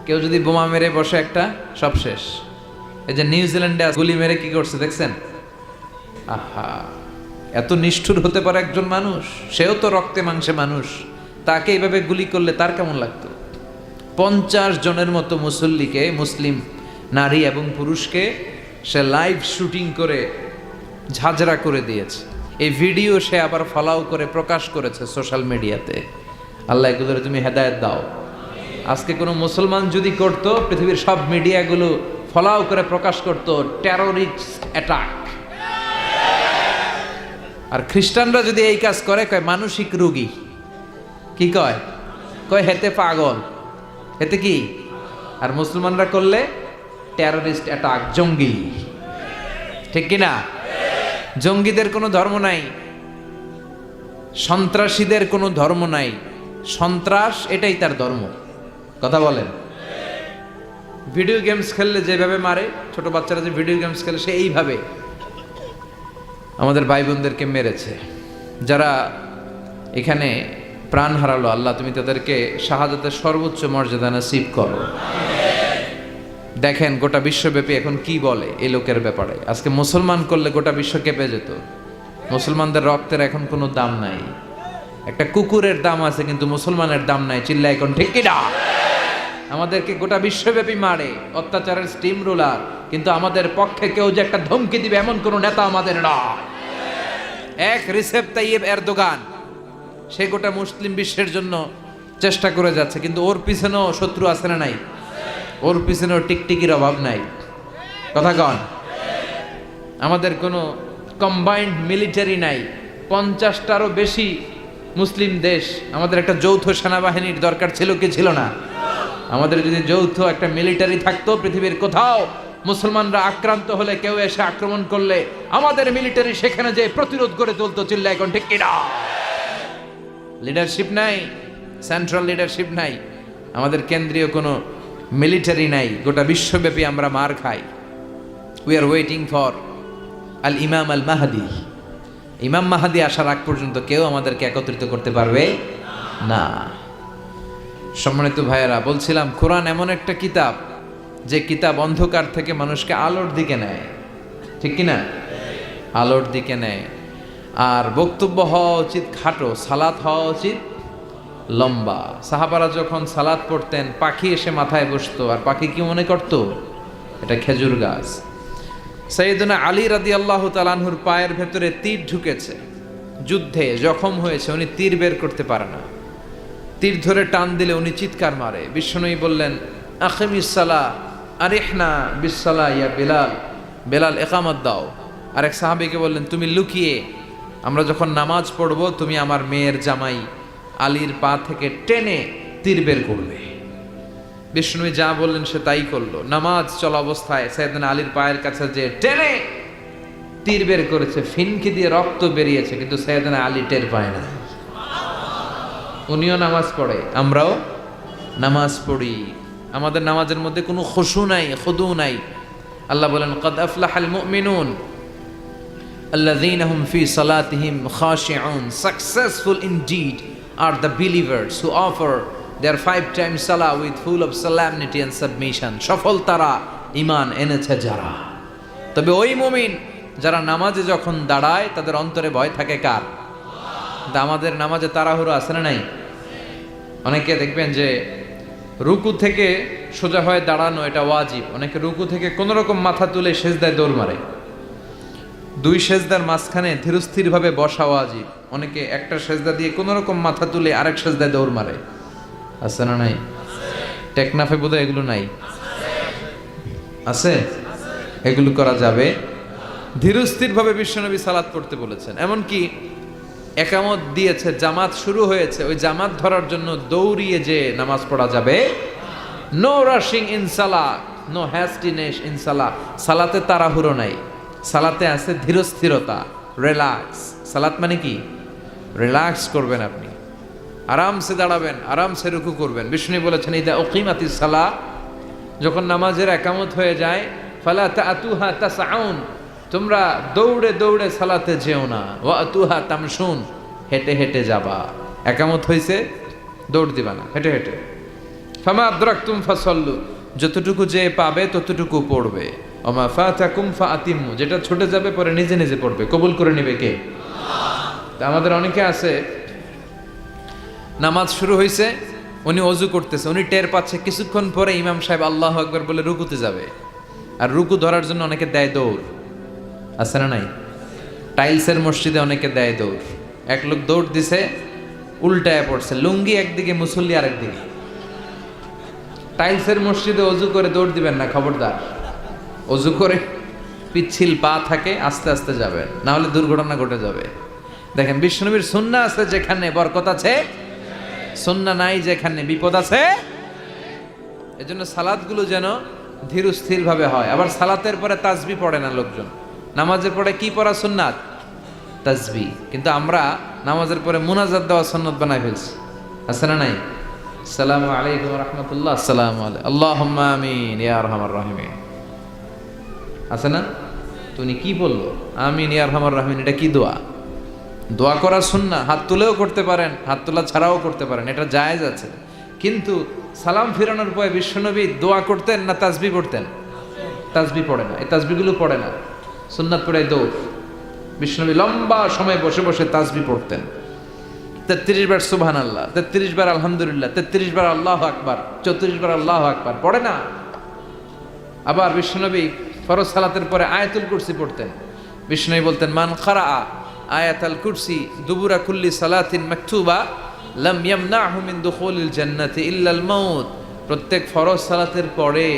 কেউ যদি বোমা মেরে বসে একটা, সব শেষ। এই যে নিউজিল্যান্ডে গুলি মেরে কি করছে দেখছেন? আহা, এত নিষ্ঠুর হতে পারে একজন মানুষ, সেও তো রক্তে মাংসে মানুষ, তাকে এইভাবে গুলি করলে তার কেমন লাগতো? 50 জনের মতো মুসল্লিকে, মুসলিম নারী এবং পুরুষকে সে লাইভ শুটিং করে ঝাঁঝরা করে দিয়েছে। এই ভিডিও সে আবার ফলাও করে প্রকাশ করেছে সোশ্যাল মিডিয়াতে। আল্লাহ এগুলোর তুমি হেদায়েত দাও। আজকে কোনো মুসলমান যদি করতো, পৃথিবীর সব মিডিয়াগুলো ফলাও করে প্রকাশ করতো টেররিস্ট অ্যাটাক। আর খ্রিস্টানরা যদি এই কাজ করে, কয় মানসিক রোগী। কি কয়? কয় হেতে পাগল। এতে কি? আর মুসলমানরা করলে টেররিস্ট অ্যাটাক, জঙ্গি। ঠিক কিনা? জঙ্গিদের কোনো ধর্ম নাই, সন্ত্রাসীদের কোনো ধর্ম নাই। সন্ত্রাস এটাই তার ধর্ম। কথা বলেন। ভিডিও গেমস খেললে যেভাবে মারে, ছোট বাচ্চারা যে ভিডিও গেমস খেলে সে এইভাবে আমাদের ভাই বোনদেরকে মেরেছে। যারা এখানে প্রাণ হারালো, আল্লাহ তুমি তাদেরকে শাহাদাতের সর্বোচ্চ মর্যাদা নসিব করো। দেখেন গোটা বিশ্বব্যাপী এখন কি বলে এই লোকের ব্যাপারে। আজকে মুসলমান করলে গোটা বিশ্ব কেঁপে যেত। মুসলমানদের রক্তের এখন কোনো দাম নাই। একটা কুকুরের দাম আছে কিন্তু মুসলমানের দাম নাই। চিল্লা এখন ঠিক কিনা? আমাদেরকে গোটা বিশ্বব্যাপী মারে, অত্যাচারের স্টিম রুলার, কিন্তু আমাদের পক্ষে কেউ যে একটা ধমকি দিবে এমন কোন নেতা আমাদের নয়। এক রিসেপ তাইয়েব এরদোগান, সে গোটা মুসলিম বিশ্বের জন্য চেষ্টা করে যাচ্ছে, কিন্তু ওর পিছনেও শত্রু আছে না নাই? ওর পিছনেও টিকটিকির অভাব নাই। কথা কন। আমাদের কোনো কম্বাইন্ড মিলিটারি নাই। 50টারও বেশি মুসলিম দেশ, আমাদের একটা যৌথ সেনাবাহিনীর দরকার ছিল কি ছিল না? আমাদের যদি যৌথ একটা মিলিটারি থাকতো, পৃথিবীর কোথাও মুসলমানরা আক্রান্ত হলে, কেউ এসে আক্রমণ করলে আমাদের মিলিটারি সেখানে যে প্রতিরোধ করে তুলতো। চিল্লা এখন ঠিক কিনা? লিডারশিপ নাই, সেন্ট্রাল লিডারশিপ নাই, আমাদের কেন্দ্রীয় কোনো মিলিটারি নাই। গোটা বিশ্বব্যাপী আমরা মার খাই। উই আর ওয়েটিং ফর আল ইমাম আল মাহাদি। ইমাম মাহাদি আসার আগ পর্যন্ত কেউ আমাদেরকে একত্রিত করতে পারবে না। সম্মানিত ভাইয়েরা, বলছিলাম কোরআন এমন একটা কিতাব যে কিতাব অন্ধকার থেকে মানুষকে আলোর দিকে নেয়। ঠিক কিনা? আলোর দিকে নেয়। আর বক্তব্য হওয়া উচিত খাটো, সালাত হওয়া উচিত লম্বা। সাহাবারা যখন সালাত পড়তেন, পাখি এসে মাথায় বসতো, আর পাখি কি মনে করতো? এটা খেজুর গাছ। সাইয়েদনা আলী রাদিয়াল্লাহু তাআলা আনহুর পায়ের ভেতরে তীর ঢুকেছে, যুদ্ধে জখম হয়েছে, উনি তীর বের করতে পারে না। তীর ধরে টান দিলে উনি চিৎকার মারে। বিশ্বনবী বললেন, আকিমিস সালাহ আরিহনা বিসসালাহ ইয়া বেলাল, বেলাল ইকামত দাও। আরেক সাহাবীকে বললেন, তুমি লুকিয়ে আমরা যখন নামাজ পড়ব, তুমি আমার মেয়ের জামাই আলীর পা থেকে টেনে তীর বের করবে। বিষ্ণু যা বললেন সে তাই করলো। নামাজ চলা অবস্থায় সাইয়েদনা আলীর পায়ের কাছে যে টেনে তীর বের করেছে, ফিনকি দিয়ে রক্ত বেরিয়েছে, কিন্তু সাইয়েদনা আলী টের পায় না। উনিও নামাজ পড়ে, আমরাও নামাজ পড়ি। আমাদের নামাজের মধ্যে কোনো খুশু নাই, খুদু নাই। আল্লাহ বলেন, ক্বাদ আফলাহাল মুমিনুন আল্লাযীনা হুম ফি সালাতিহিম খাশিউন। Successful indeed are the believers who offer their 5 times salah with full of solemnity and submission. সফল তারা, ঈমান এনেছে যারা। তবে ওই মুমিন যারা নামাজে যখন দাঁড়ায় তাদের অন্তরে ভয় থাকে কার? আমাদের নামাজে তাড়াহুড়ো আছে না নাই? অনেকে দেখবেন যে রুকু থেকে সোজা হয়ে দাঁড়ানো এটা ওয়াজিব। অনেকে রুকু থেকে কোনো রকম মাথা তুলে সেজদায় দৌড় মারে। 2 সেজদার মাঝখানে ধীরস্থিরভাবে বসা ওয়াজিব। অনেকে একটা সেজদা দিয়ে কোনো রকম মাথা তুলে আরেক সেজদায় দৌড় মারে। আছে না নাই? টেকনাফে বোধহয় এগুলো নাই। আছে? এগুলো করা যাবে। ধীরস্থিরভাবে বিশ্বনবী সালাত পড়তে বলেছেন। এমনকি একামত দিয়েছে, জামাত শুরু হয়েছে, ওই জামাত ধরার জন্য দৌড়িয়ে যে নামাজ পড়া যাবে। নো রাশিং ইন সালাহ, নো হ্যাস্টিনেস ইন সালাহ। সালাতে তাড়াহুড়ো নাই, সালাতে আছে ধীরস্থিরতা, রিল্যাক্স। সালাত মানে কি? রিল্যাক্স করবেন আপনি, আরামসে দাঁড়াবেন, আরামসে রুকু করবেন। বিষ্ণু বলেছেন, ইদা উকিমাতিস সালাহ, যখন নামাজের একামত হয়ে যায়, ফালা তাতুহা তাসআউন, তোমরা দৌড়ে দৌড়ে সালাতে যেও না। ওয়া আতুহা তামশুন, হেঁটে হেঁটে যাবা। একামত হয়েছে, দৌড় দিবা না, হেঁটে হেঁটে। ফামা আদরাকতুম ফাসাল্লু, যতটুকু যে পাবে ততটুকু পড়বে। ওমা ফাতাকুম ফাআতিমু, যেটা ছুটে যাবে পরে নিজে নিজে পড়বে। কবুল করে নেবে কে? তা আমাদের অনেকে আছে, নামাজ শুরু হয়েছে, উনি অজু করতেছে, উনি টের পাচ্ছে কিছুক্ষণ পরে ইমাম সাহেব আল্লাহু আকবার বলে রুকুতে যাবে। আর রুকু ধরার জন্য অনেকে দেয় দৌড়। আছে না নাই? টাইলসের মসজিদে অনেকে দেয় দৌড়। এক লোক দৌড় দিছে, উল্টায় পড়ছে, লুঙ্গি একদিকে, মুসল্লি আরেকদিকে। টাইলসের মসজিদে অজু করে দৌড় দিবেন না, খবরদার। অজু করে পিচ্ছিল পা থাকে, আস্তে আস্তে যাবেন, না হলে দুর্ঘটনা ঘটে যাবে। দেখেন, বিশ্বনবীর সুন্নাহ আছে যেখানে বরকত আছে, সুন্নাহ নাই যেখানে বিপদ আছে। এজন্য সালাতগুলো যেন ধীর স্থিরভাবে হয়। আবার সালাতের পরে তাসবিহ পড়ে না লোকজন, নামাজের পরে কি পড়া সুন্নাত? তাসবিহ। কিন্তু আমরা নামাজের পরে মুনাজাত দেওয়া সুন্নাত বানায় ফেলছি, আছে না নাই? আসসালামু আলাইকুম ওয়া রাহমাতুল্লাহ, আসসালামু আলাইকুম, আল্লাহুম্মা আমিন ইয়া আরহামার রাহিমিন, আছে না? তুমি কি বললো আমিন ইয়া আরহামার রাহিমিন, এটা কি দোয়া? দোয়া করা সুন্নাহ, হাত তুলেও করতে পারেন, হাত তোলা ছাড়াও করতে পারেন, এটা জায়েজ আছে। কিন্তু সালাম ফিরানোর পরে বিশ্বনবী দোয়া করতেন না তাসবিহ পড়তেন? তাসবিহ পড়ে না, এই তাসবিহগুলো পড়ে না, সুন্নাত পড়ে দৌড়। বিশ্বনবী লম্বা সময় বসে বসে তাসবিহ পড়তেন, 33 বার সুবহানাল্লাহ, 33 বার আলহামদুলিল্লাহ, 33 বার আল্লাহু আকবার, 34 বার আল্লাহু আকবার, পড়ে না। আবার বিশ্বনবী ফরজ সালাতের পরে আয়াতুল কুরসি পড়তেন। বিশ্বনবী বলতেন, মান ক্বারা আয়াতুল কুরসি দুবুরা কুল্লি সালাতিন মাকতুবা লাম ইয়ামনাহু মিন দুখুলিল জান্নাতি ইল্লাল মাউত। প্রত্যেক ফরজ সালাতের পরে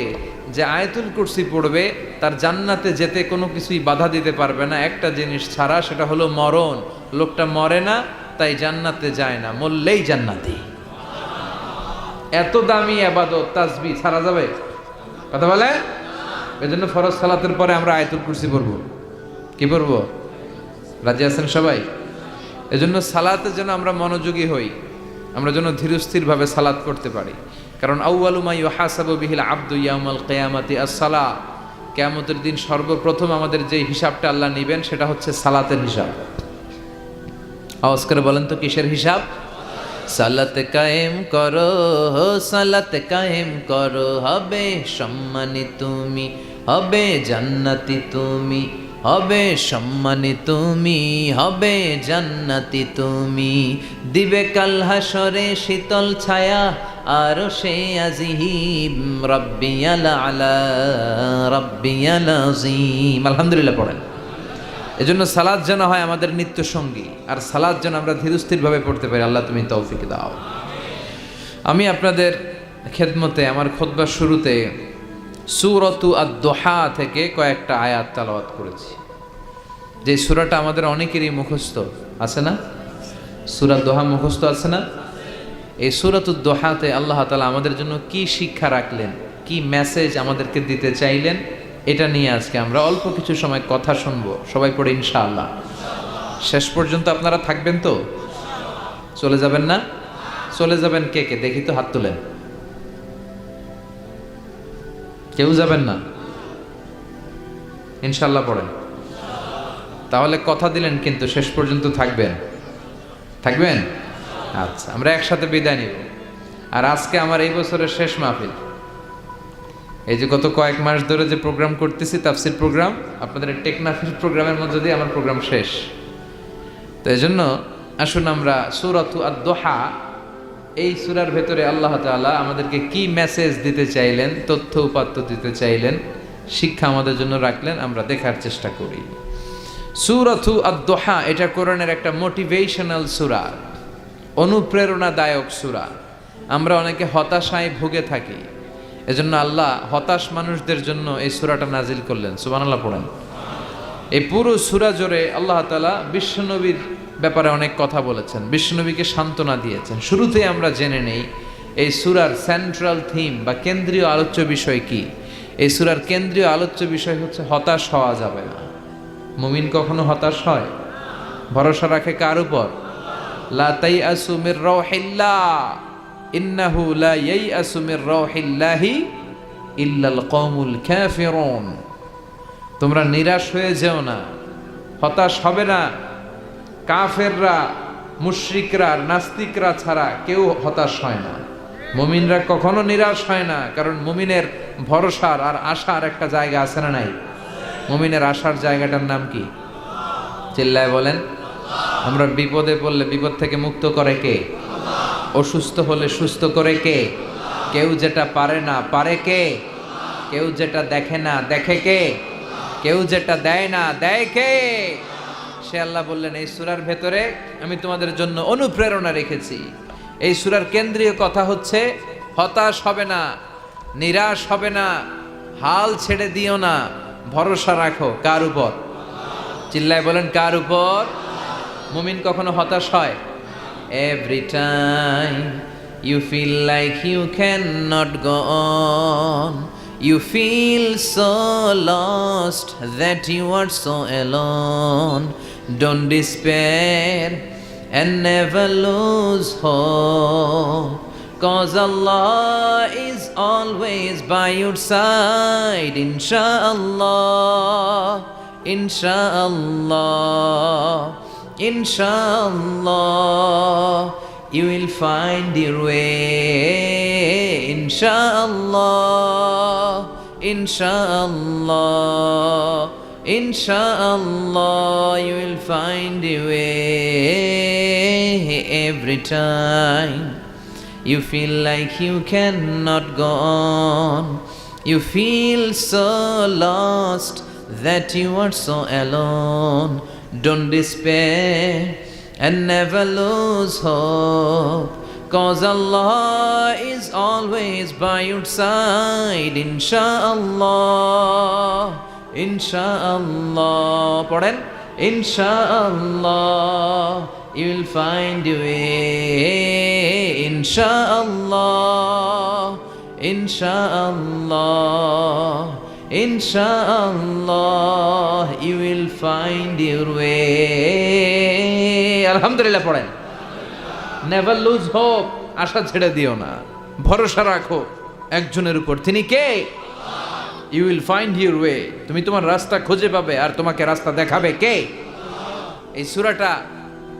যে আয়াতুল কুরসি পড়বে তার জান্নাতে যেতে কোনো কিছুই বাধা দিতে পারবে না, একটা জিনিস ছাড়া, সেটা হলো মরণ। লোকটা মরে না তাই জান্নাতে যায় না, মরলেই জান্নাতি। এত দামি ইবাদত তাসবিহ ছাড়া যাবে? কথা বলে। এজন্য ফরজ সালাতের পরে আমরা আয়াতুল কুরসি পড়ব। কি পড়ব? রাজি আছেন সবাই? এজন্য সালাতে যেন আমরা মনোযোগী হই, আমরা যেন ধীরস্থিরভাবে সালাত করতে পারি। কারণ আউয়ালু মা ইউহাসাবু বিহিল আবদু ইয়াউমাল কিয়ামাতি আস-সালাহ। কিয়ামতের দিন সর্বপ্রথম আমাদের যে হিসাবটা আল্লাহ নেবেন সেটা হচ্ছে সালাতের হিসাব। আওয়াজ করে বলেন তো কিসের হিসাব? সালাত কায়েম করো, সালাত কায়েম করো, হবে সম্মানী তুমি, হবে জান্নাতি তুমি, হবে সম্মানী তুমি, হবে জান্নাতি তুমি। দিবে কাল হাসরে শীতল ছায়া আরশে আজিম, রাব্বিয়াল আলা রাব্বিয়াল আযীম। আলহামদুলিল্লাহ পড়েন। এজন্য সালাত যেন হয় আমাদের নিত্য সঙ্গী, আর সালাত যেন আমরা ধীরস্থিরভাবে পড়তে পারি। আল্লাহ তুমি তৌফিক দাও। আমি আপনাদের খেদমতে আমার খুতবার শুরুতে সূরাতু আদ-দুহা থেকে কয়েকটা আয়াত তেলাওয়াত করেছি, যে সূরাটা আমাদের অনেকেরই মুখস্থ আছে না? সূরা দোহা মুখস্থ আছে না? এই সূরাতুদ দুহাতে আল্লাহ তাআলা আমাদের জন্য কি শিক্ষা রাখলেন, কি মেসেজ আমাদেরকে দিতে চাইলেন, এটা নিয়ে আজকে আমরা অল্প কিছু সময় কথা শুনবো। সবাই পড়ে ইনশাআল্লাহ। শেষ পর্যন্ত আপনারা থাকবেন তো? চলে যাবেন না? চলে যাবেন কে কে দেখি তো, হাত তুলেন। কেউ যাবেন না? ইনশাআল্লাহ পড়েন। তাহলে কথা দিলেন কিন্তু শেষ পর্যন্ত থাকবেন? থাকবেন? আচ্ছা, আমরা একসাথে বিদায় নিব। আর আজকে আমার এই বছরের শেষ মাহফিল। এই যে গত কয়েক মাস ধরে যে প্রোগ্রাম করতেছি, তাফসির প্রোগ্রাম, আপনাদের টেকনাফির প্রোগ্রামের মধ্যে দিয়ে আমার প্রোগ্রাম শেষ। তো এই জন্য আসুন আমরা সূরাতু আদ-দুহা, এই সূরার ভেতরে আল্লাহ তাআলা আমাদেরকে কি মেসেজ দিতে চাইলেন, তথ্য উপাত্ত দিতে চাইলেন, শিক্ষা আমাদের জন্য রাখলেন, আমরা দেখার চেষ্টা করি। সূরাতু আদ-দুহা এটা কোরআনের একটা মোটিভেশনাল সূরা, অনুপ্রেরণাদায়ক সূরা। আমরা অনেকে হতাশায় ভুগে থাকি, এজন্য আল্লাহ হতাশ মানুষদের জন্য এই সূরাটা নাজিল করলেন। সুবহানাল্লাহ পড়েন। এই পুরো সূরা জুড়ে আল্লাহ তাআলা বিশ্বনবীর ব্যাপারে অনেক কথা বলেছেন, বিশ্বনবীকে সান্ত্বনা দিয়েছেন। শুরুতেই আমরা জেনে নেই এই সূরার সেন্ট্রাল থিম বা কেন্দ্রীয় আলোচ্য বিষয় কি। এই সূরার কেন্দ্রীয় আলোচ্য বিষয় হচ্ছে হতাশ হওয়া যাবে না। মুমিন কখনো হতাশ হয়? ভরসা রাখে কার উপর? লা তাইআসু মির রাউহিল্লাহ ইন্নাহু লা ইয়াইআসু মির রাউহিল্লাহি ইল্লাল কওমুল কাফিরুন। তোমরা নিরাশ হয়ে যেও না, হতাশ হবে না। কাফেররা, মুশরিকরা, নাস্তিকরা ছাড়া কেউ হতাশ হয় না। মুমিনরা কখনো নিরাশ হয় না, কারণ মুমিনের ভরসার আর আশার একটা জায়গা আছে না নাই? মুমিনের আশার জায়গাটার নাম কি? চিল্লায় বলেন। আমরা বিপদে পড়লে বিপদ থেকে মুক্ত করে কে? অসুস্থ হলে সুস্থ করে কে? কেউ যেটা পারে না পারে কে? কেউ যেটা দেখে না দেখে কে? কেউ যেটা দেয় না দেয় কে? সে আল্লাহ বললেন এই সূরার ভেতরে আমি তোমাদের জন্য অনুপ্রেরণা রেখেছি। এই সূরার কেন্দ্রীয় কথা হচ্ছে হতাশ হবে না, নিরাশ হবে না, হাল ছেড়ে দিও না, ভরসা রাখো। কার উপর? চিল্লায় বলেন কার উপর? মুমিন কখনো হতাশ হয়? Every time You feel like you cannot go on. You feel so lost that you are so alone. Don't despair and never lose hope, 'cause Allah is always by your side. Inshallah, inshallah, inshallah, you will find your way. Inshallah, inshallah, inshallah, you will find your way. Every time you feel like you cannot go on, you feel so lost that you are so alone. Don't despair and never lose hope, 'cause Allah is always by your side. Inshallah, inshallah, পড়েন, inshallah, you will find your way. Inshallah, inshallah, inshallah, you will find your way. আলহামদুলিল্লাহ পড়েন। Never lose hope, আশা ছেড়ে দিও না, ভরসা রাখো একজনের উপর। তিনি কে? You will find your way. তুমি তোমার রাস্তা খুঁজে পাবে, আর তোমাকে রাস্তা দেখাবে কে? এই সূরাটা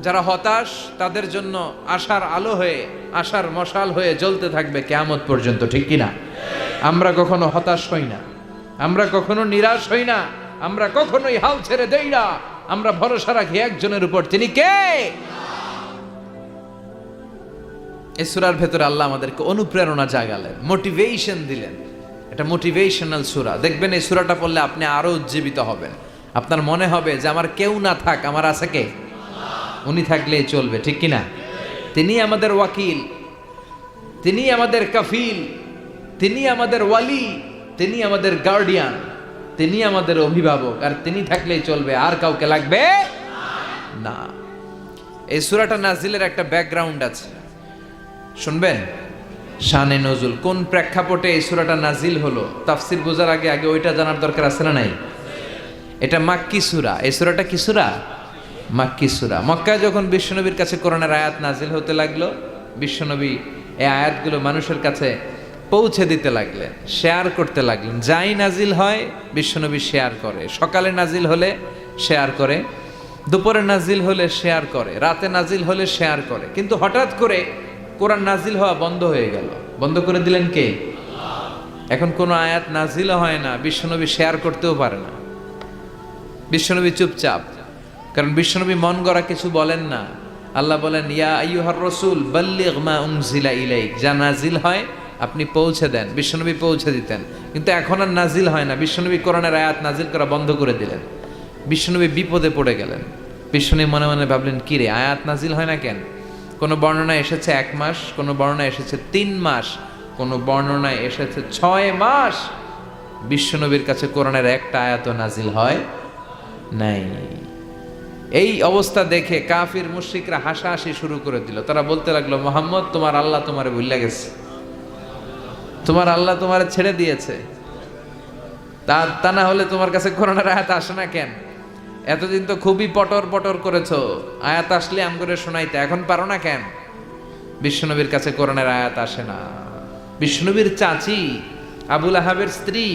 যারা হতাশ তাদের জন্য আশার আলো হয়ে, আশার মশাল হয়ে জ্বলতে থাকবে কিয়ামত পর্যন্ত, ঠিক কিনা? আমরা কখনো হতাশ হই না, আমরা কখনো নিরাশ হই না, আমরা কখনোই হাল ছেড়ে দেই না, আমরা ভরসা রাখি একজনের উপর। তিনি কে? এই সূরার ভেতরে আল্লাহ আমাদেরকে অনুপ্রেরণা জাগালেন, মোটিভেশন দিলেন। এটা মোটিভেশনাল সূরা। দেখবেন এই সূরাটা পড়লে আপনি আরো উজ্জীবিত হবেন। আপনার মনে হবে যে আমার কেউ না থাক, আমার আছে কে? উনি থাকলেই চলবে, ঠিক কিনা? তিনি আমাদের ওয়াকিল, তিনি আমাদের কাফিল, তিনি আমাদের ওয়ালি, তিনি আমাদের গার্ডিয়ান, তিনি আমাদের অভিভাবক, আর তিনি থাকলেই চলবে, আর কাউকে লাগবে না। এই সূরাটা নাজিলের একটা ব্যাকগ্রাউন্ড আছে, শুনবেন। শানে নজুল, কোন প্রেক্ষাপটে এই সূরাটা নাজিল হলো, তাফসীর বোঝার আগে আগে ওইটা জানার দরকার আছে না নাই? এটা মাক্কি সূরা। এই সূরাটা কি সূরা? মাক্কি সূরা। মক্কায় যখন বিশ্বনবীর কাছে কোরআনের আয়াত নাজিল হতে লাগলো, বিশ্বনবী এই আয়াতগুলো মানুষের কাছে পৌঁছে দিতে লাগলেন, শেয়ার করতে লাগলেন। যাই নাজিল হয় বিশ্বনবী শেয়ার করে। সকালে নাজিল হলে শেয়ার করে, দুপুরে নাজিল হলে শেয়ার করে, রাতে নাজিল হলে শেয়ার করে। কিন্তু হঠাৎ করে কোরআন নাজিল হওয়া বন্ধ হয়ে গেল। বন্ধ করে দিলেন কে? এখন কোনো আয়াত নাজিল হয় না, বিশ্বনবী শেয়ার করতেও পারে না। বিশ্বনবী চুপচাপ, কারণ বিশ্বনবী মন গড়া কিছু বলেন না। আল্লাহ বলেন, ইয়া আইয়ুহার রাসূল বাল্লিগ মা উনজিলা ইলাইক, যা নাজিল হয় আপনি পৌঁছে দেন। বিশ্বনবী পৌঁছে দিতেন, কিন্তু এখন আর নাজিল হয় না। বিশ্বনবী কোরআনের আয়াত নাজিল করা বন্ধ করে দিলেন। বিশ্বনবী বিপদে পড়ে গেলেন। বিশ্বনবী মনে মনে ভাবলেন, কি রে, আয়াত নাজিল হয় না কেন? কোনো বর্ণনায় এসেছে 1 মাস, কোনো বর্ণনায় এসেছে 3 মাস, কোনো বর্ণনায় এসেছে 6 মাস। বিশ্বনবীর কাছে কোরআনের একটা আয়াতও নাজিল হয় নাই। এই অবস্থা দেখে কাফির মুশরিকরা হাসাহাসি শুরু করে দিল। তারা বলতে লাগলো, মুহাম্মদ, তোমার আল্লাহ তোমারে ভুলে গেছে, তোমার আল্লাহ তোমারে ছেড়ে দিয়েছে। তা না হলে তোমার কাছে কোরআনের আয়াত আসে না কেন? এতদিন তো খুবই পটর পটর করেছো, আয়াত আসলে আম করে শোনাইতে, এখন পারো না কেন? বিশ্বনবীর কাছে কোরআনের আয়াত আসে না। বিশ্বনবীর চাচি আবুল আহাবের স্ত্রী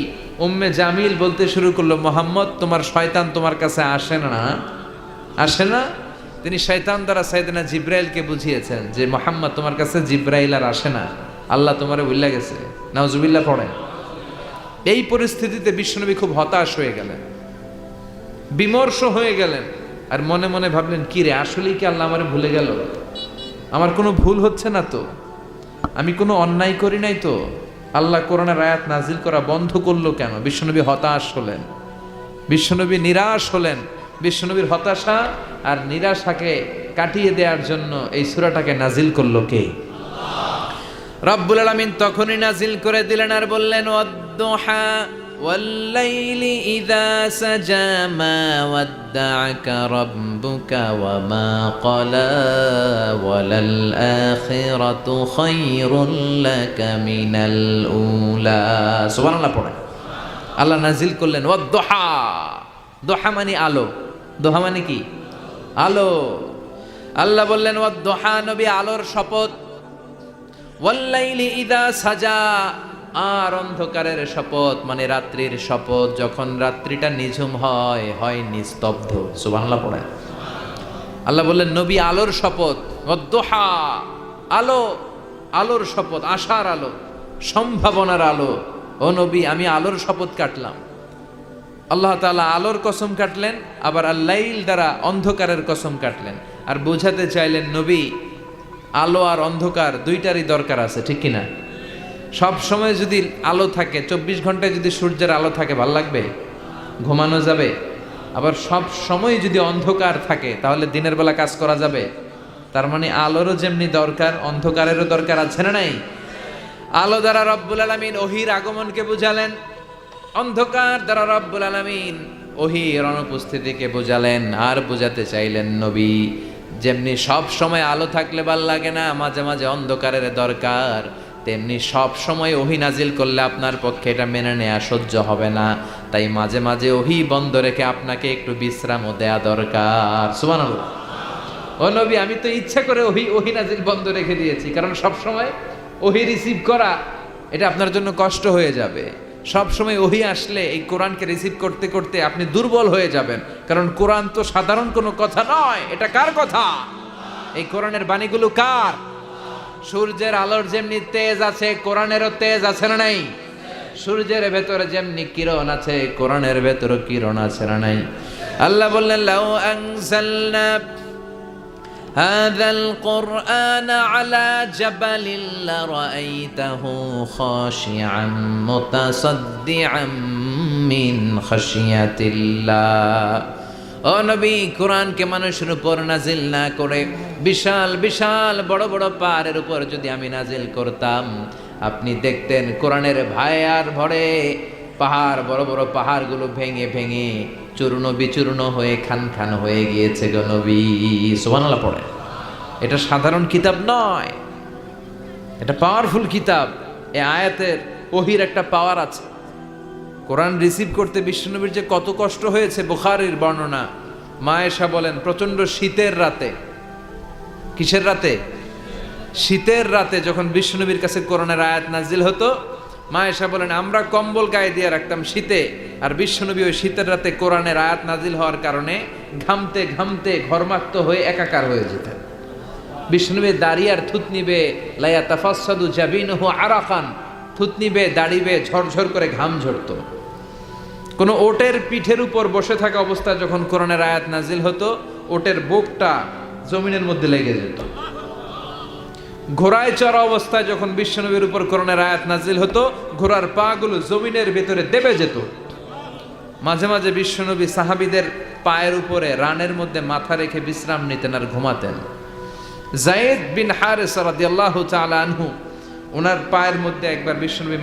উম্মে জামিল বলতে শুরু করলো, মুহাম্মদ, তোমার শয়তান তোমার কাছে আসে না, আসে না। তিনি শয়তান দ্বারা সাইয়েদনা জিব্রাইলকে বুঝিয়েছেন যে মুহাম্মদ, তোমার কাছে জিব্রাইল আর আসে না, আল্লাহ তোমারে ভুলে গেছে। নাউজুবিল্লাহ পড়েন। এই পরিস্থিতিতে বিশ্বনবী খুব হতাশ হয়ে গেলেন, বিমর্ষ হয়ে গেলেন, আর মনে মনে ভাবলেন, কি রে, আসলেই কি আল্লাহ আমারে ভুলে গেল? আমার কোনো ভুল হচ্ছে না তো, আমি কোনো অন্যায় করি নাই তো, আল্লাহ কোরআনের আয়াত নাজিল করা বন্ধ করলো কেন? বিশ্বনবী হতাশ হলেন, বিশ্বনবী নিরাশ হলেন। বিশ্বনবীর হতাশা আর নিরাশাকে কাটিয়ে দেওয়ার জন্য এই সূরাটাকে নাজিল করলো কে? রব্বুল আলামিন তখনই নাজিল করে দিলেন আর বললেন, ওয়াদ-দুহা والليل إذا سجى ما ودعك ربك وما قلى وللآخرة خير لك من الأولى سبحان الله পড়ে আল্লাহ নাজিল করলেন ওয়াদ-দুহা দুহা মানে আলো দুহা মানে কি আলো আল্লাহ বললেন ওয়াদ-দুহা নবী আলোর শপথ ওয়াল-লাইলি ইযা সাজা আর অন্ধকারের শপথ মানে রাত্রির শপথ যখন রাত্রিটা নিঝুম হয় হয় নিস্তব্ধ সুবহানাল্লাহ পড়ে আল্লাহ বললেন নবী আলোর শপথ ওয়াদ-দুহা আলো আলোর শপথ আশার আলো সম্ভাবনার আলো ও নবী আমি আলোর শপথ কাটলাম আল্লাহ তাআলা আলোর কসম কাটলেন আবার আল-লাইল দ্বারা অন্ধকারের কসম কাটলেন আর বোঝাতে চাইলেন নবী আলো আর অন্ধকার দুইটারই দরকার আছে ঠিক কিনা সব সময় যদি আলো থাকে 24 ঘন্টায় যদি সূর্যের আলো থাকে ভালো লাগবে ঘুমানো যাবে আবার সব সময় যদি অন্ধকার থাকে তাহলে দিনের বেলা কাজ করা যাবে তার মানে আলোরও যেমনি দরকার অন্ধকারেরও দরকার আছে না নাই আলো দ্বারা রব্বুল আলামিন ওহীর আগমনকে বুঝালেন অন্ধকার দ্বারা রব্বুল আলামিন ওহীর অনুপস্থিতিকে বুঝালেন আর বুঝাতে চাইলেন নবী যেমনি সব সময় আলো থাকলে ভাল লাগে না মাঝে মাঝে অন্ধকারের দরকার তেমনি সব সময় ওহী নাজিল করলে আপনার পক্ষে এটা মেনে নেওয়া সহ্য হবে না তাই মাঝে মাঝে ওহী বন্ধ রেখে আপনাকে একটু বিশ্রামও দেয়া দরকার সুবহানাল্লাহ ও নবী আমি তো ইচ্ছা করে ওহী নাজিল বন্ধ রেখে দিয়েছি কারণ সব সময় ওহী রিসিভ করা এটা আপনার জন্য কষ্ট হয়ে যাবে সব সময় ওহী আসলে এই কোরআনকে রিসিভ করতে করতে আপনি দুর্বল হয়ে যাবেন কারণ কোরআন তো সাধারণ কোনো কথা নয় এটা কার কথা এই কোরআনের বাণীগুলো কার সূর্যের আলোর যেমনি তেজ আছে কোরআনেরও তেজ আছে না নাই সূর্যের ভেতরে যেমনি কিরণ আছে কোরআনের ভেতরে কিরণ আছে না নাই আল্লাহ বললেন লাউ আনজালনা هذا القرآن على جبل لرأيته خاشعا متصدعا من خشية الله ও নবী কোরআনকে মানুষের উপর নাজিল না করে বিশাল বিশাল বড় বড় পাহাড়ের উপর যদি আমি নাজিল করতাম আপনি দেখতেন কোরআনের ভায়ার ভরে পাহাড় বড় বড় পাহাড়গুলো ভেঙে ভেঙে চূর্ণ বিচূর্ণ হয়ে খান খান হয়ে গিয়েছে গো নবী সুবহানাল্লাহ পড়ে এটা সাধারণ কিতাব নয় এটা পাওয়ারফুল কিতাব এই আয়াতের ওহীর একটা পাওয়ার আছে কোরআন রিসিভ করতে বিশ্বনবীর যে কত কষ্ট হয়েছে বুখারীর বর্ণনা মা আয়েশা বলেন প্রচন্ড শীতের রাতে কিসের রাতে শীতের রাতে যখন বিশ্বনবীর কাছে কোরআনের আয়াত নাজিল হতো মা আয়েশা বলেন আমরা কম্বল গায়ে দিয়ে রাখতাম শীতে আর বিশ্বনবী ওই শীতের রাতে কোরআনের আয়াত নাজিল হওয়ার কারণে ঘামতে ঘামতে ঘর্মাক্ত হয়ে একাকার হয়ে যেতেন বিশ্বনবী দাঁড়িয়ে আর থুতনি বেয়ে লাইয়া তাফাসসাদু জাবিনুহু আরাকান থুতনি বেয়ে দাড়ি বেয়ে ঝরঝর করে ঘাম ঝরতো কোনো ওটের পিঠের উপর বসে থাকা অবস্থায় যখন কোরআনের আয়াত নাজিল হতো ওটের বুকটা জমিনের মধ্যে লেগে যেত ঘোড়ায় চড়া অবস্থায় যখন বিশ্বনবীর উপর কোরআনের আয়াত নাজিল হতো ঘোড়ার পা গুলো জমিনের ভিতরে দেবে যেত মাঝে মাঝে বিশ্বনবী সাহাবীদের পায়ের উপরে রানের মধ্যে মাথা রেখে বিশ্রাম নিতেন আর ঘুমাতেন যায়েদ বিন হারেসা রাদিয়াল্লাহু তাআলা আনহু ওনার পায়ের মধ্যে একবার বিশ্বনবী